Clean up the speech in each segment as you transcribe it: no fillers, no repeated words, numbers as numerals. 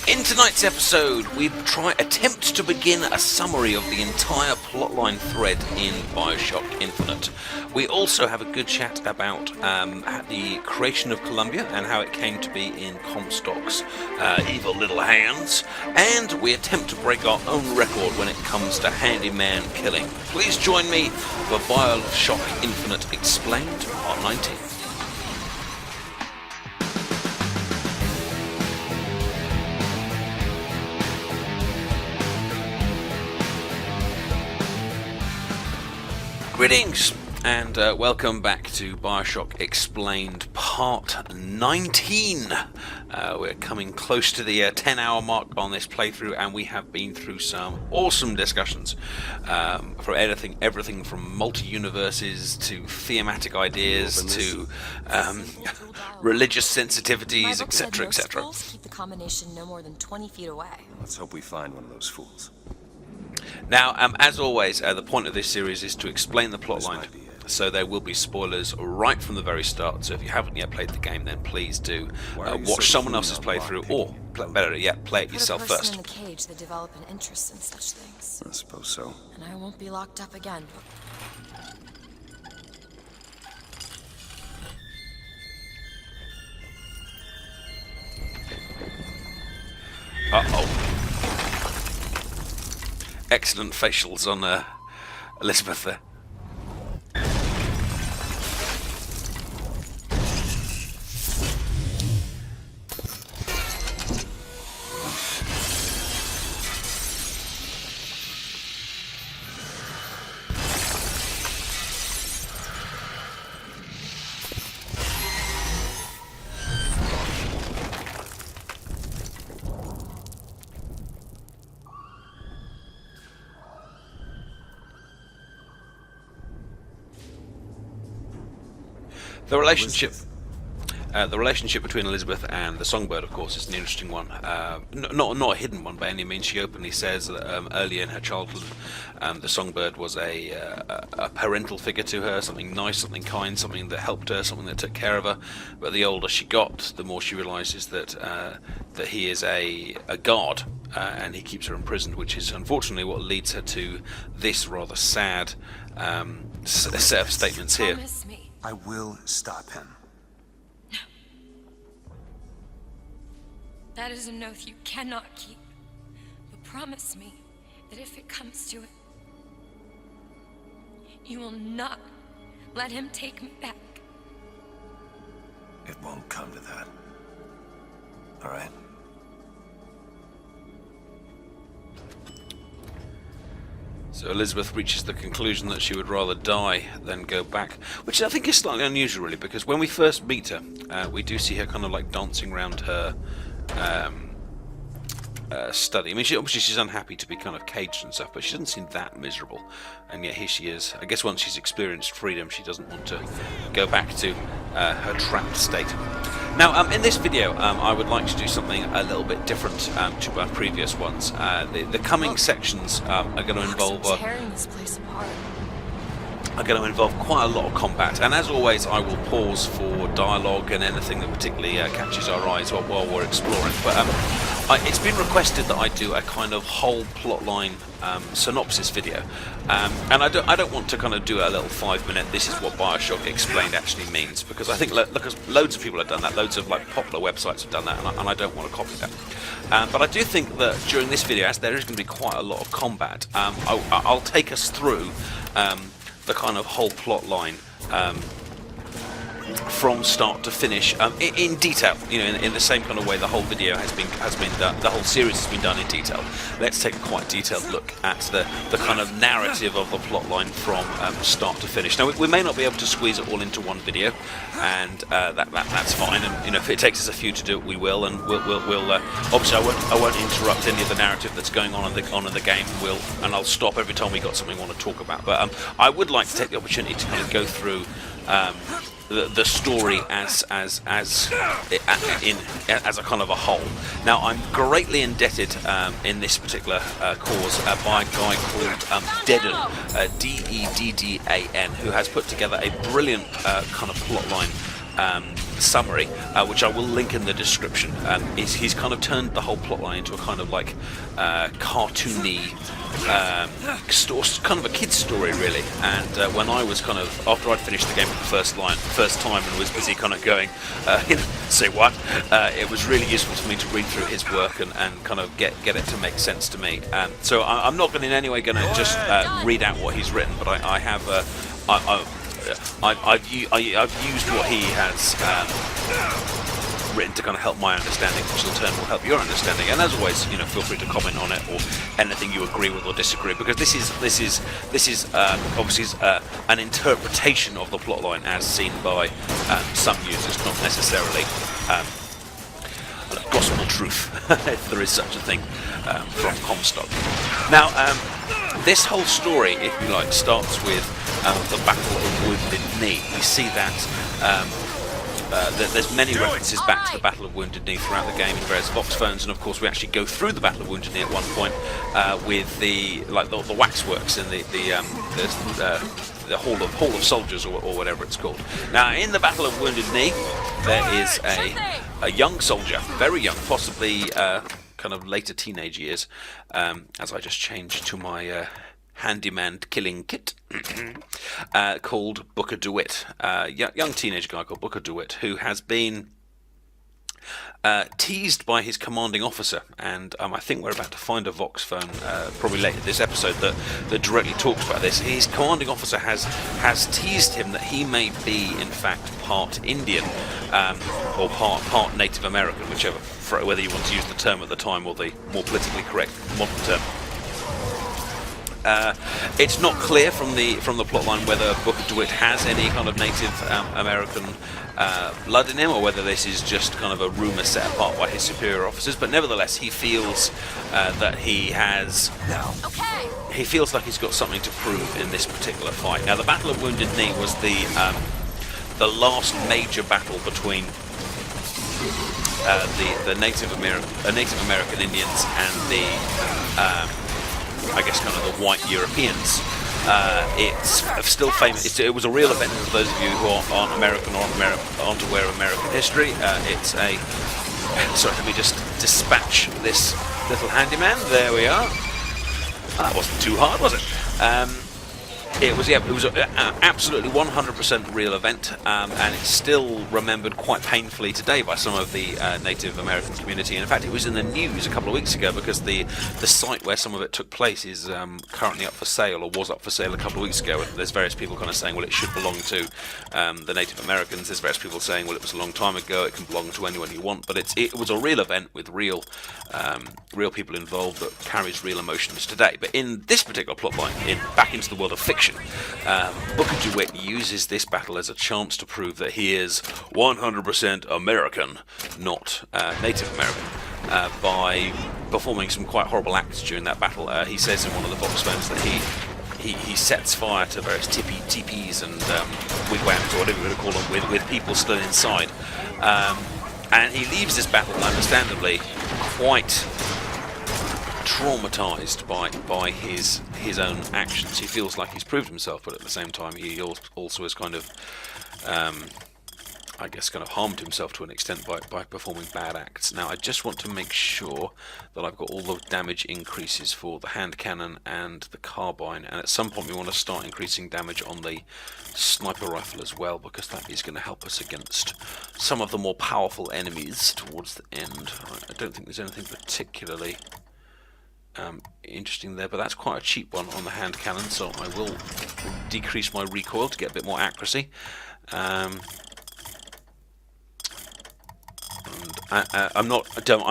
In tonight's episode, we attempt to begin a summary of the entire plotline thread in Bioshock Infinite. We also have a good chat about the creation of Columbia and how it came to be in Comstock's evil little hands, and we attempt to break our own record when it comes to handyman killing. Please join me for Bioshock Infinite Explained, Part 19. Greetings and welcome back to Bioshock Explained Part 19. We're coming close to the 10-hour mark on this playthrough, and we have been through some awesome discussions from everything from multi-universes to thematic ideas to religious sensitivities, etc., etc. Keep the combination no more than 20 feet away. Let's hope we find one of those fools. Now, as always, the point of this series is to explain the plotline, so there will be spoilers right from the very start. So if you haven't yet played the game, then please do watch someone else's playthrough, or better yet, play it yourself first. In the cage, they develop an interest in such things. I suppose so. And I won't be locked up again. Uh-oh. Excellent facials on Elizabeth there. The relationship between Elizabeth and the Songbird, of course, is an interesting one. Not a hidden one by any means. She openly says that early in her childhood, the Songbird was a parental figure to her, something nice, something kind, something that helped her, something that took care of her. But the older she got, the more she realizes that he is a god, and he keeps her imprisoned, which is unfortunately what leads her to this rather sad set of statements here. Promise me. I will stop him. No. That is an oath you cannot keep. But promise me that if it comes to it, you will not let him take me back. It won't come to that. All right? So Elizabeth reaches the conclusion that she would rather die than go back, which I think is slightly unusual, really, because when we first meet her, we do see her kind of like dancing around her study. I mean, obviously she's unhappy to be kind of caged and stuff, but she doesn't seem that miserable, and yet here she is. I guess once she's experienced freedom, she doesn't want to go back to her trapped state. Now, in this video, I would like to do something a little bit different to our previous ones. The coming sections are going to involve tearing this place apart. Quite a lot of combat, and as always, I will pause for dialogue and anything that particularly catches our eyes while we're exploring. But it's been requested that I do a kind of whole plotline synopsis video, and I don't want to kind of do a little 5-minute "this is what Bioshock Explained" actually means, because I think loads of people have done that, loads of like popular websites have done that, and I don't want to copy that. But I do think that during this video, as there is going to be quite a lot of combat, I'll take us through the kind of whole plot line from start to finish in detail, you know, in the same kind of way the whole video has been done, the whole series has been done in detail. Let's take a quite detailed look at the kind of narrative of the plot line from start to finish. Now, we may not be able to squeeze it all into one video, and that's fine. And you know, if it takes us a few to do it, we will. And we'll obviously I won't interrupt any of the narrative that's going on in the game. And I'll stop every time we got something we want to talk about. But I would like to take the opportunity to kind of go through the story as a kind of a whole. Now, I'm greatly indebted in this particular cause by a guy called Deddan, Deddan, who has put together a brilliant kind of plotline summary, which I will link in the description, is he's kind of turned the whole plotline into a kind of like cartoony, kind of a kid's story really. And when I was kind of, after I'd finished the game for the first time and was busy kind of going, say what, it was really useful to me to read through his work and kind of get it to make sense to me. So I'm not in any way going to just read out what he's written, but I have I've used what he has written to kind of help my understanding, which in turn will help your understanding. And as always, you know, feel free to comment on it or anything you agree with or disagree, because this is obviously an interpretation of the plotline as seen by some users, not necessarily gospel truth, if there is such a thing, from Comstock. Now, this whole story, if you like, starts with the Battle of Wounded Knee. We see that there's many references back to the Battle of Wounded Knee throughout the game in various Vox phones, and of course we actually go through the Battle of Wounded Knee at one point with the waxworks in the Hall of Soldiers, or whatever it's called. Now, in the Battle of Wounded Knee, there is a young soldier, very young, possibly kind of later teenage years, as I just changed to my handyman killing kit, called Booker DeWitt, young teenage guy called Booker DeWitt, who has been teased by his commanding officer, and I think we're about to find a Vox phone probably later this episode that directly talks about this. His commanding officer has teased him that he may be in fact part Indian, or part Native American, whichever, whether you want to use the term at the time or the more politically correct modern term. It's not clear from the plotline whether Booker DeWitt has any kind of Native American blood in him, or whether this is just kind of a rumour set apart by his superior officers. But nevertheless, he feels that he has. He feels like he's got something to prove in this particular fight. Now, the Battle of Wounded Knee was the last major battle between the Native American Indians and the I guess kind of the white Europeans. It's still famous. It was a real event for those of you who aren't American or aren't aware of American history. It's a... Sorry, let me just dispatch this little handyman. There we are. That wasn't too hard, was it? It was an absolutely 100% real event, and it's still remembered quite painfully today by some of the Native American community. And in fact, it was in the news a couple of weeks ago because the site where some of it took place is currently up for sale, or was up for sale a couple of weeks ago. And there's various people kind of saying, well, it should belong to the Native Americans. There's various people saying, well, it was a long time ago, it can belong to anyone you want. But it was a real event with real people involved that carries real emotions today. But in this particular plotline, back into the world of fiction, Booker DeWitt uses this battle as a chance to prove that he is 100% American, not Native American, by performing some quite horrible acts during that battle. He says in one of the Vox phones that he sets fire to various teepees and wigwams, or whatever you want to call them, with people still inside. And he leaves this battle, understandably, quite traumatized by his own actions. He feels like he's proved himself, but at the same time he also has kind of I guess kind of harmed himself to an extent by performing bad acts. Now, I just want to make sure that I've got all the damage increases for the hand cannon and the carbine, and at some point we want to start increasing damage on the sniper rifle as well, because that is going to help us against some of the more powerful enemies towards the end. I don't think there's anything particularly interesting there, but that's quite a cheap one on the hand cannon, so I will decrease my recoil to get a bit more accuracy. I'm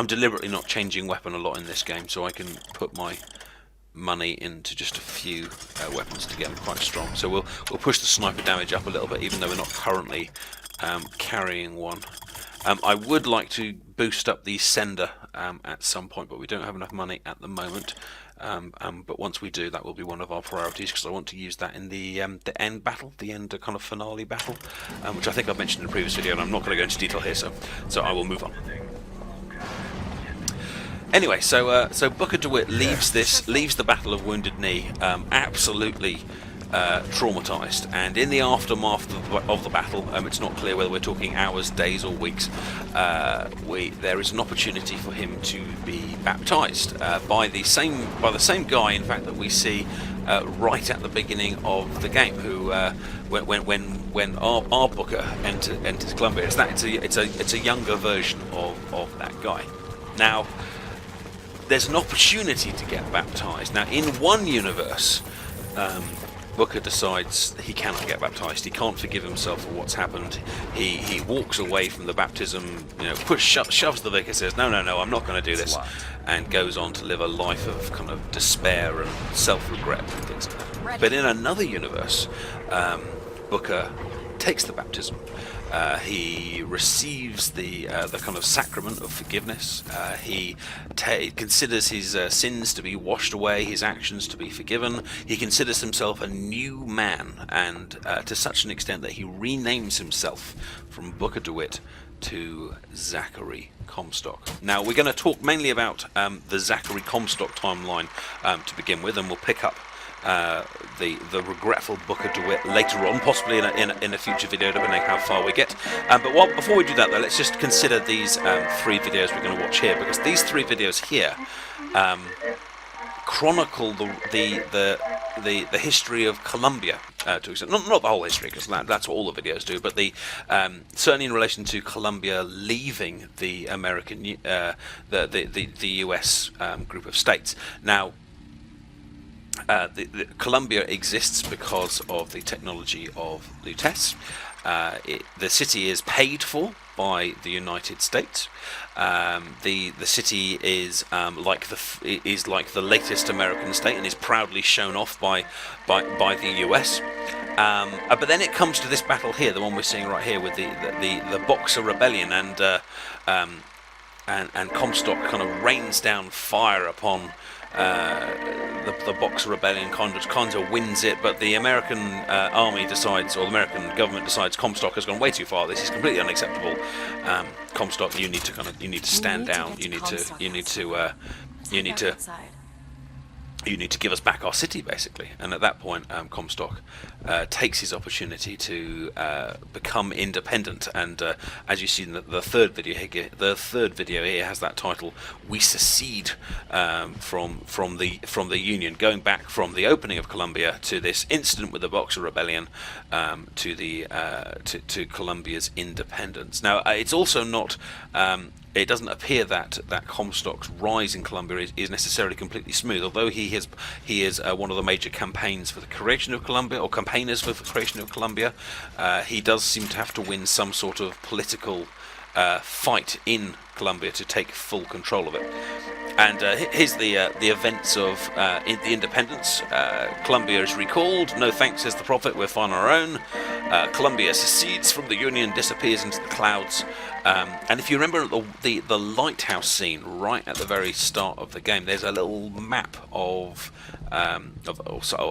deliberately not changing weapon a lot in this game, so I can put my money into just a few weapons to get them quite strong. So we'll push the sniper damage up a little bit, even though we're not currently carrying one. I would like to boost up the sender at some point, but we don't have enough money at the moment. But once we do, that will be one of our priorities, because I want to use that in the end battle, the end kind of finale battle, which I think I've mentioned in a previous video, and I'm not going to go into detail here, so I will move on. Anyway, so Booker DeWitt leaves the Battle of Wounded Knee absolutely traumatized, and in the aftermath of the battle, it's not clear whether we're talking hours, days, or weeks. There is an opportunity for him to be baptized by the same guy, in fact, that we see right at the beginning of the game. Who, when our Booker enters Columbia, it's a younger version of that guy. Now, there's an opportunity to get baptized. Now, in one universe, Booker decides he cannot get baptized. He can't forgive himself for what's happened. He walks away from the baptism, shoves the vicar, says, no, I'm not going to do this, and goes on to live a life of kind of despair and self-regret and things like that. But in another universe, Booker takes the baptism. He receives the kind of sacrament of forgiveness. He considers his sins to be washed away, his actions to be forgiven. He considers himself a new man, and to such an extent that he renames himself from Booker DeWitt to Zachary Comstock. Now, we're going to talk mainly about the Zachary Comstock timeline to begin with, and we'll pick up the regretful Booker DeWitt later on, possibly in a future video, depending on how far we get. But before we do that, though, let's just consider these 3 videos we're going to watch here, because these 3 videos here chronicle the history of Columbia to extent. Not the whole history, because that's what all the videos do, but certainly in relation to Columbia leaving the American the US group of states. Now, Columbia exists because of the technology of Lutece. The city is paid for by the United States. The city is like the latest American state, and is proudly shown off by the US. But then it comes to this battle here, the one we're seeing right here, with the Boxer Rebellion, and Comstock kind of rains down fire upon the Boxer Rebellion, kind of wins it, but the American army decides, or the American government decides, Comstock has gone way too far. This is completely unacceptable. Comstock, you need to stand down. You need to give us back our city, basically. And at that point, Comstock takes his opportunity to become independent. And as you see in the third video here has that title: "We secede from the Union," going back from the opening of Columbia to this incident with the Boxer Rebellion, to Columbia's independence. Now, it's also not. It doesn't appear that Comstock's rise in Columbia is necessarily completely smooth, although he is one of the major campaigns for the creation of Columbia, or campaigners for the creation of Columbia. He does seem to have to win some sort of political fight in Columbia to take full control of it. And here's the events of the independence. Columbia is recalled. No thanks, says the prophet. We're fine on our own. Columbia secedes from the Union, disappears into the clouds. And if you remember the lighthouse scene right at the very start of the game, there's a little map of I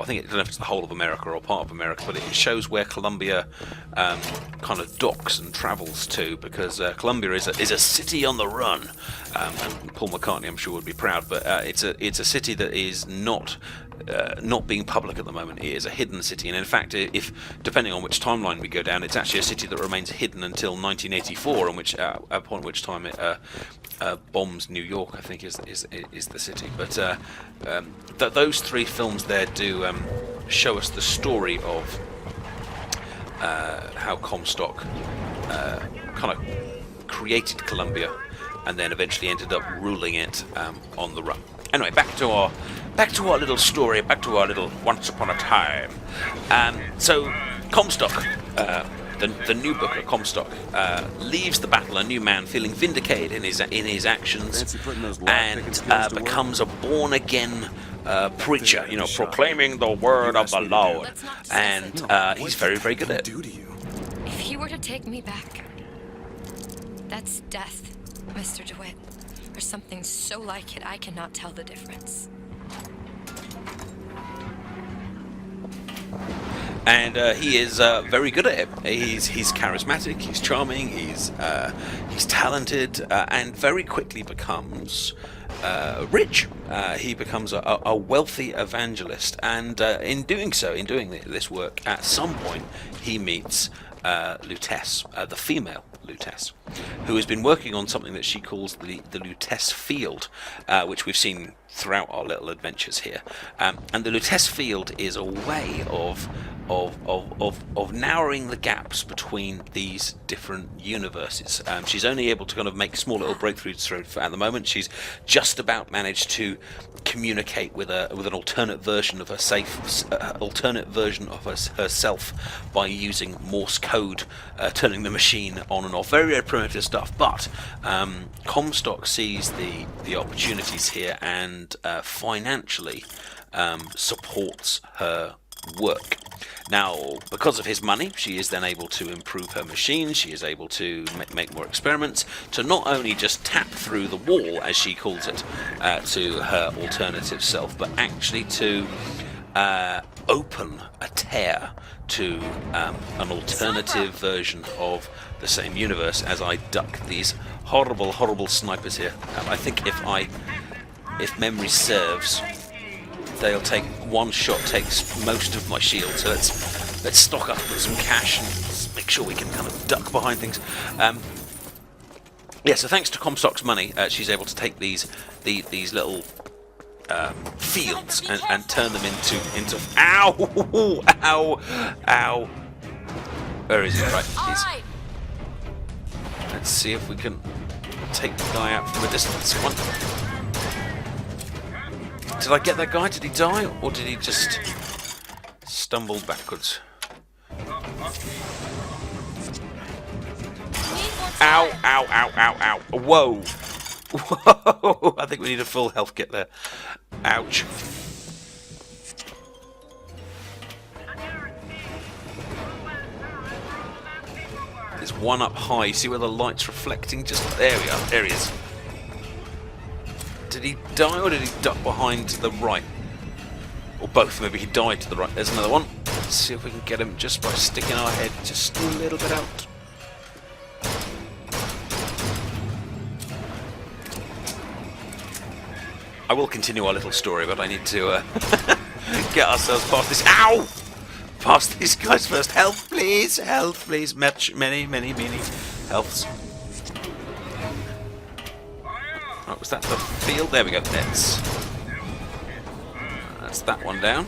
think I don't know if it's the whole of America or part of America, but it shows where Columbia kind of docks and travels to, because Columbia is a city on the run. And Paul McCartney, I'm sure, would be proud, but it's a city that is not being public at the moment. It is a hidden city, and in fact, if depending on which timeline we go down, it's actually a city that remains hidden until 1984, upon which time it bombs New York, I think is the city. But those 3 films there do show us the story of how Comstock kind of created Columbia, and then eventually ended up ruling it on the run. Anyway, back to our little story, back to our little once upon a time. So Comstock, the new Booker, Comstock, leaves the battle a new man, feeling vindicated in his actions, and becomes a born again preacher, proclaiming the word of the Lord, and he's very, very good at it. If he were to take me back, that's death, Mr. DeWitt, or something so like it I cannot tell the difference. and he is very good at it. He's charismatic, he's charming, he's talented, and very quickly becomes rich. He becomes a wealthy evangelist, and in doing this work, at some point he meets Lutece, the female Lutece, who has been working on something that she calls the Lutece field, which we've seen throughout our little adventures here. And the Lutece field is a way of narrowing the gaps between these different universes. She's only able to kind of make small little breakthroughs through at the moment. She's just about managed to communicate with an alternate version of herself by using Morse code, turning the machine on and off. Very, very primitive stuff, but Comstock sees the opportunities here and financially supports her work. Now, because of his money, she is then able to improve her machine. She is able to make more experiments, to not only just tap through the wall, as she calls it, to her alternative self, but actually to open a tear to an alternative version of the same universe. As I duck these horrible, horrible snipers here, I think if memory serves, they'll take one shot takes most of my shield, so let's stock up with some cash and make sure we can kind of duck behind things. Yeah, so thanks to Comstock's money, she's able to take these little fields and turn them into ow. Where is he? Right, let's see if we can take the guy out from a distance. Did I get that guy? Did he die? Or did he just stumble backwards? Ow. Whoa. Whoa. I think we need a full health kit there. Ouch. There's one up high. See where the light's reflecting? Just there we are. There he is. Did he die or did he duck behind to the right? Or both, maybe he died to the right. There's another one. Let's see if we can get him just by sticking our head just a little bit out. I will continue our little story, but I need to get ourselves past this. Ow! Past these guys first. Help, please! Help, please! Many healths. Oh, was that the field? There we go. That's that one down.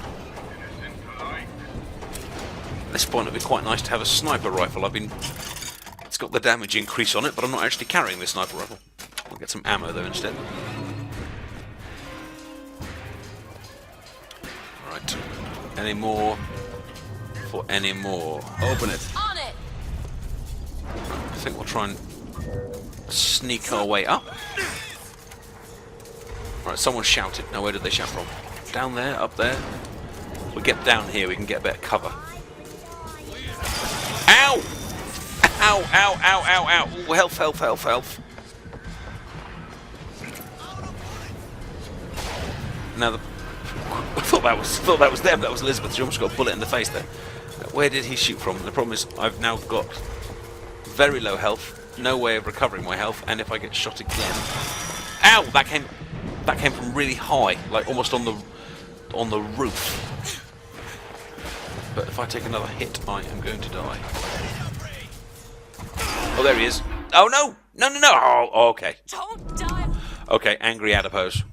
At this point, it'd be quite nice to have a sniper rifle. It's got the damage increase on it, but I'm not actually carrying this sniper rifle. I'll get some ammo though instead. Right. Any more? For any more? Open it. On it. I think we'll try and sneak our way up. Right, someone shouted. Now, where did they shout from? Down there? Up there? We'll get down here, we can get a bit of cover. Ow! Ow! Ooh, health. Now, I thought that was them. That was Elizabeth. She almost got a bullet in the face there. Where did he shoot from? The problem is I've now got very low health, no way of recovering my health, and if I get shot again... Ow! That came from really high, like almost on the roof. But if I take another hit, I am going to die. Oh, there he is. Oh, no! No! Oh, okay. Don't die! Okay, angry adipose.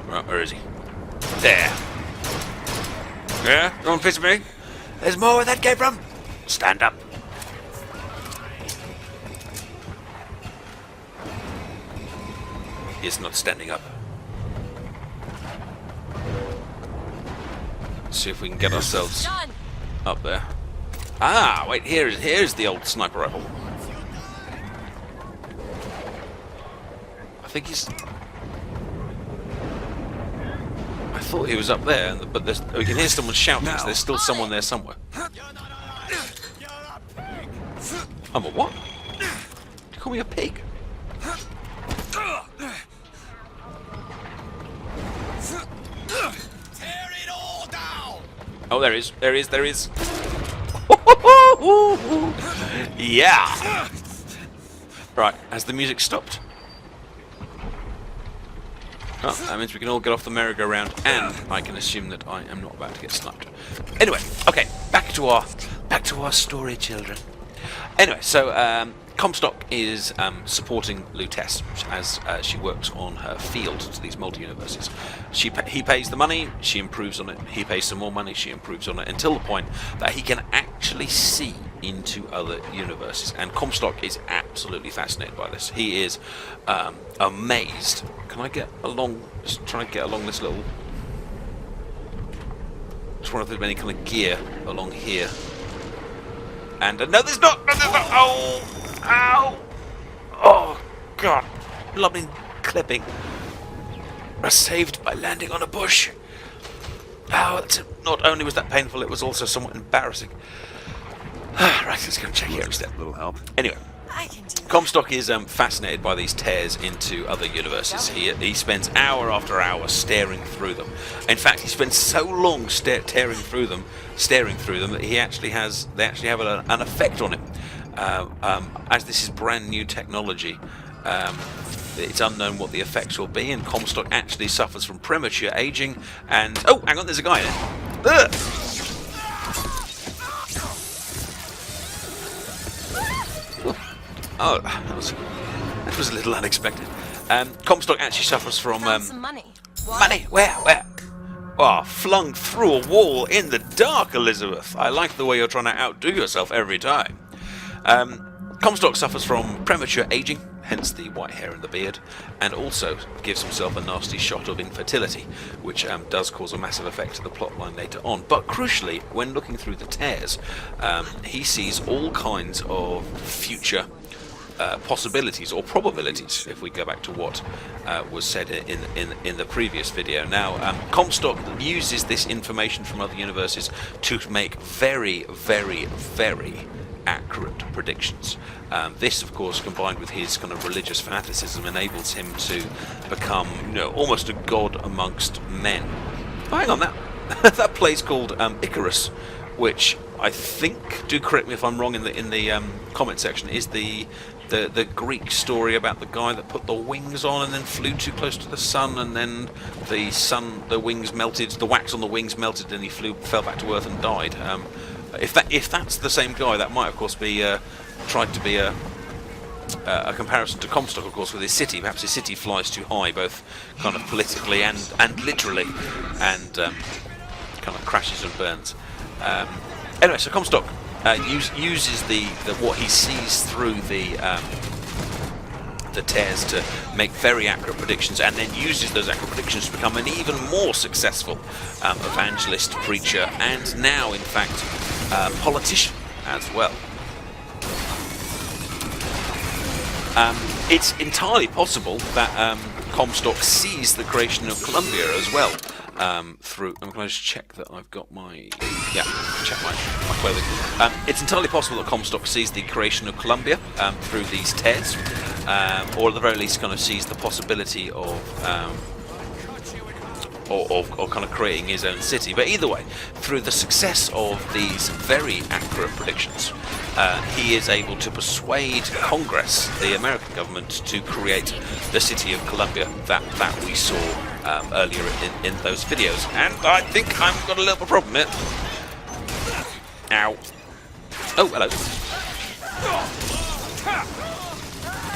Right, where is he? There. Yeah? Don't piss me? There's more where that came from. Stand up. He's not standing up. Let's see if we can get ourselves up there. Ah, wait, here's the old sniper rifle. I think he's... I thought he was up there, but we can hear someone shouting, so there's still someone there somewhere. I'm a what? Did you call me a pig? Oh, there is. There is. There is. Yeah. Right. Has the music stopped? Oh, that means we can all get off the merry-go-round, and I can assume that I am not about to get sniped. Anyway, okay, back to our story, children. Anyway, so Comstock is supporting Lutess as she works on her field to these multi-universes. He pays the money, she improves on it. He pays some more money, she improves on it, until the point that he can actually see into other universes. And Comstock is absolutely fascinated by this. He is amazed. Can I get along? Just try to get along this little. Just wonder if there's any kind of gear along here. And no, there's not. No, there's not. Oh, ow! Oh God! Lovely clipping. I was saved by landing on a bush. Oh, not only was that painful, it was also somewhat embarrassing. Right, let's go and check here instead. Little help. Anyway, Comstock is fascinated by these tears into other universes. He spends hour after hour staring through them. In fact, he spends so long staring through them that they actually have an effect on him. As this is brand new technology, it's unknown what the effects will be, and Comstock actually suffers from premature aging. And oh, hang on, there's a guy in it. Ugh! Oh, that was a little unexpected. Comstock actually suffers from some money. money. Where? Oh, flung through a wall in the dark, Elizabeth. I like the way you're trying to outdo yourself every time. Comstock suffers from premature aging, hence the white hair and the beard, and also gives himself a nasty shot of infertility, which does cause a massive effect to the plotline later on. But crucially, when looking through the tears, he sees all kinds of future possibilities or probabilities, if we go back to what was said in the previous video. Now, Comstock uses this information from other universes to make very, very, very accurate predictions. This, of course, combined with his kind of religious fanaticism, enables him to become, almost a god amongst men. Oh, hang on, that play's called Icarus, which I think, do correct me if I'm wrong in the comment section, is the Greek story about the guy that put the wings on and then flew too close to the sun, and then the wings melted, the wax on the wings melted, and he fell back to Earth and died. If that's the same guy, that might of course be tried to be a comparison to Comstock, of course, with his city. Perhaps his city flies too high, both kind of politically and literally, and kind of crashes and burns. Anyway, so Comstock uses what he sees through the tears to make very accurate predictions, and then uses those accurate predictions to become an even more successful evangelist, preacher, and now, in fact, politician as well. It's entirely possible that Comstock sees the creation of Columbia as well. Through, I'm going to just check that I've got check my clothing. It's entirely possible that Comstock sees the creation of Columbia through these tears, or at the very least kind of sees the possibility of kind of creating his own city. But either way, through the success of these very accurate predictions, he is able to persuade Congress, the American government, to create the city of Columbia that we saw earlier in those videos. And I think I've got a little problem here. Ow. Oh, hello.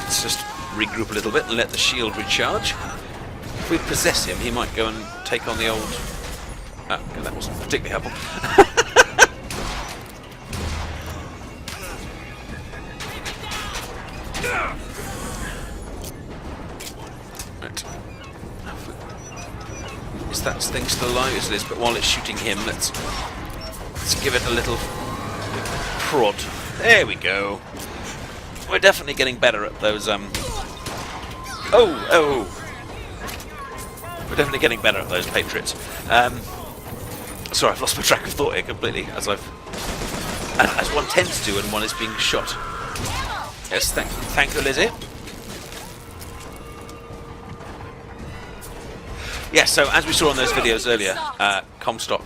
Let's just regroup a little bit and let the shield recharge. If we possess him, he might go and take on the old... Oh, okay, that wasn't particularly helpful. Right. Is that thing still alive? Yes, it is, but while it's shooting him, let's give it a little prod. There we go. We're definitely getting better at those, Oh! We're definitely getting better at those Patriots. Sorry, I've lost my track of thought here completely, as one tends to when one is being shot. Yes, thank you, Lizzie. Yes, so as we saw in those videos earlier, Comstock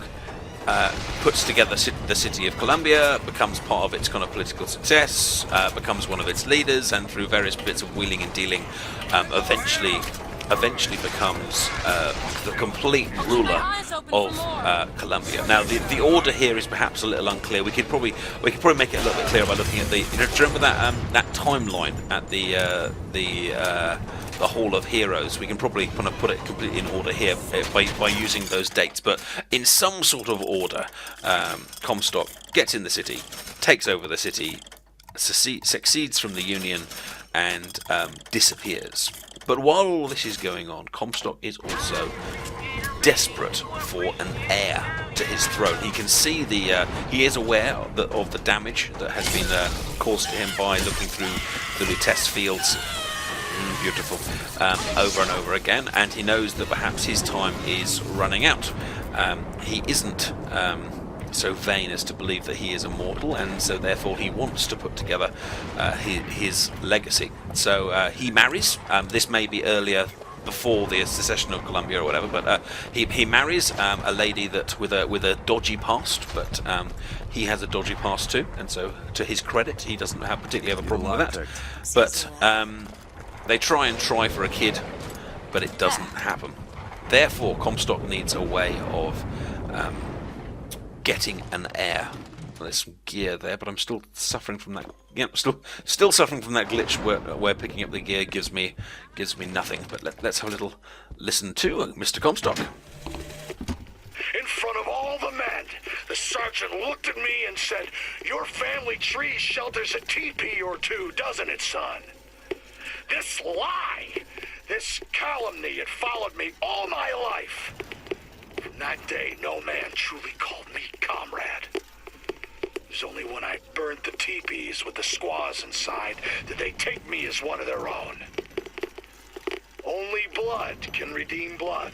puts together the city of Columbia, becomes part of its kind of political success, becomes one of its leaders, and through various bits of wheeling and dealing, eventually becomes the complete ruler of Columbia. Now, the order here is perhaps a little unclear. We could probably make it a little bit clearer by looking at the. Do you remember that timeline at the Hall of Heroes? We can probably kind of put it completely in order here by using those dates, but in some sort of order. Comstock gets in the city, takes over the city, succeeds from the Union, and disappears. But while all this is going on, Comstock is also desperate for an heir to his throne. He can see he is aware of the damage that has been caused to him by looking through the Lutece fields. Beautiful. Over and over again, and he knows that perhaps his time is running out. He isn't so vain as to believe that he is immortal, and so therefore he wants to put together his legacy. So he marries. This may be earlier, before the secession of Columbia or whatever, but he marries a lady that with a dodgy past, but he has a dodgy past too, and so to his credit, he doesn't particularly have a problem with that. But they try for a kid, but it doesn't happen. Therefore, Comstock needs a way of getting an heir. Well, there's some gear there, but I'm still suffering from that. Yep, still suffering from that glitch where picking up the gear gives me nothing. But let's have a little listen to Mr. Comstock. In front of all the men, the sergeant looked at me and said, "Your family tree shelters a teepee or two, doesn't it, son?" This lie, this calumny, it followed me all my life. From that day, no man truly called me comrade. It was only when I burnt the teepees with the squaws inside did they take me as one of their own. Only blood can redeem blood.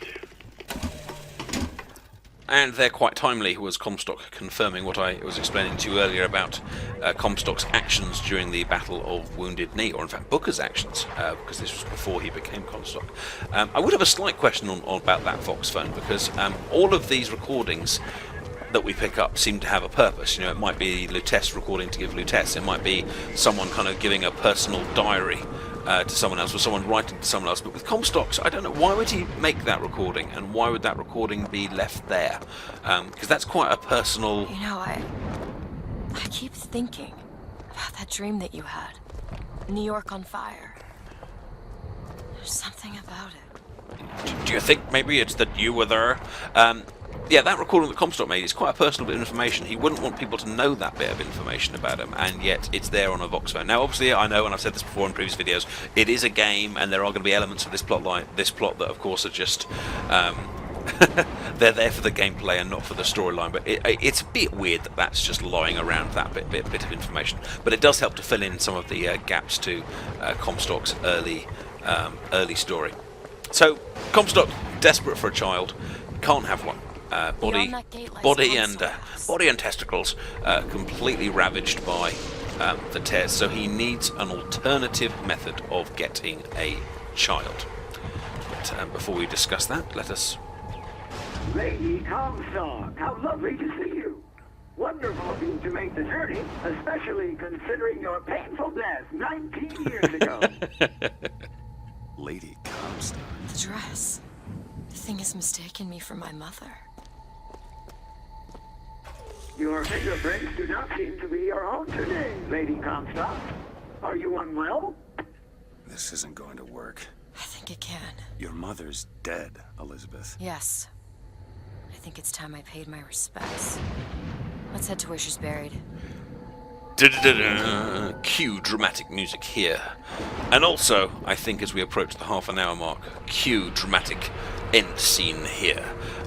And they're quite timely, was Comstock confirming what I was explaining to you earlier about Comstock's actions during the Battle of Wounded Knee, or in fact Booker's actions, because this was before he became Comstock. I would have a slight question on about that Vox phone, because all of these recordings that we pick up seem to have a purpose. You know, it might be Lutece recording to give Lutece, it might be someone kind of giving a personal diary to someone else, or someone writing to someone else. But with Comstock's, I don't know, why would he make that recording, and why would that recording be left there? Because that's quite a personal... You know, I keep thinking about that dream that you had. New York on fire. There's something about it. Do you think maybe it's that you were there? Yeah, that recording that Comstock made is quite a personal bit of information. He wouldn't want people to know that bit of information about him, and yet it's there on a Vox phone. Now, obviously, I know, and I've said this before in previous videos, it is a game, and there are going to be elements of this plot that, of course, are just they're there for the gameplay and not for the storyline. But it's a bit weird that that's just lying around, that bit of information. But it does help to fill in some of the gaps to Comstock's early story. So Comstock, desperate for a child, can't have one. Body and testicles completely ravaged by the tears, so he needs an alternative method of getting a child. But before we discuss that, let us... Lady Comstock, how lovely to see you. Wonderful of you to make the journey, especially considering your painful death 19 years ago. Lady Comstock. The dress. The thing has mistaken me for my mother. Your fingerprints do not seem to be your own today, Lady Comstock. Are you unwell? This isn't going to work. I think it can. Your mother's dead, Elizabeth. Yes. I think it's time I paid my respects. Let's head to where she's buried. Cue dramatic music here. And also, I think as we approach the half-an-hour mark, cue dramatic end scene here.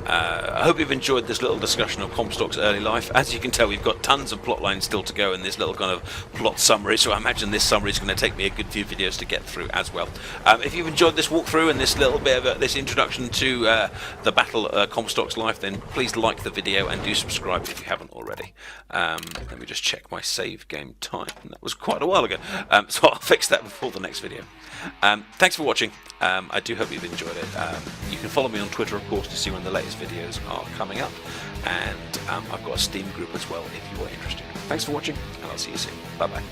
I hope you've enjoyed this little discussion of Comstock's early life. As you can tell, we've got tons of plot lines still to go in this little kind of plot summary, so I imagine this summary is going to take me a good few videos to get through as well. If you've enjoyed this walkthrough and this little bit of this introduction to the battle Comstock's life, then please like the video and do subscribe if you haven't already. Let me just check my save game time. That was quite a while ago, so I'll fix that before the next video. Thanks for watching. I do hope you've enjoyed it. You can Follow me on Twitter, of course, to see when the latest videos are coming up. And I've got a Steam group as well if you are interested. Thanks for watching, and I'll see you soon. Bye-bye.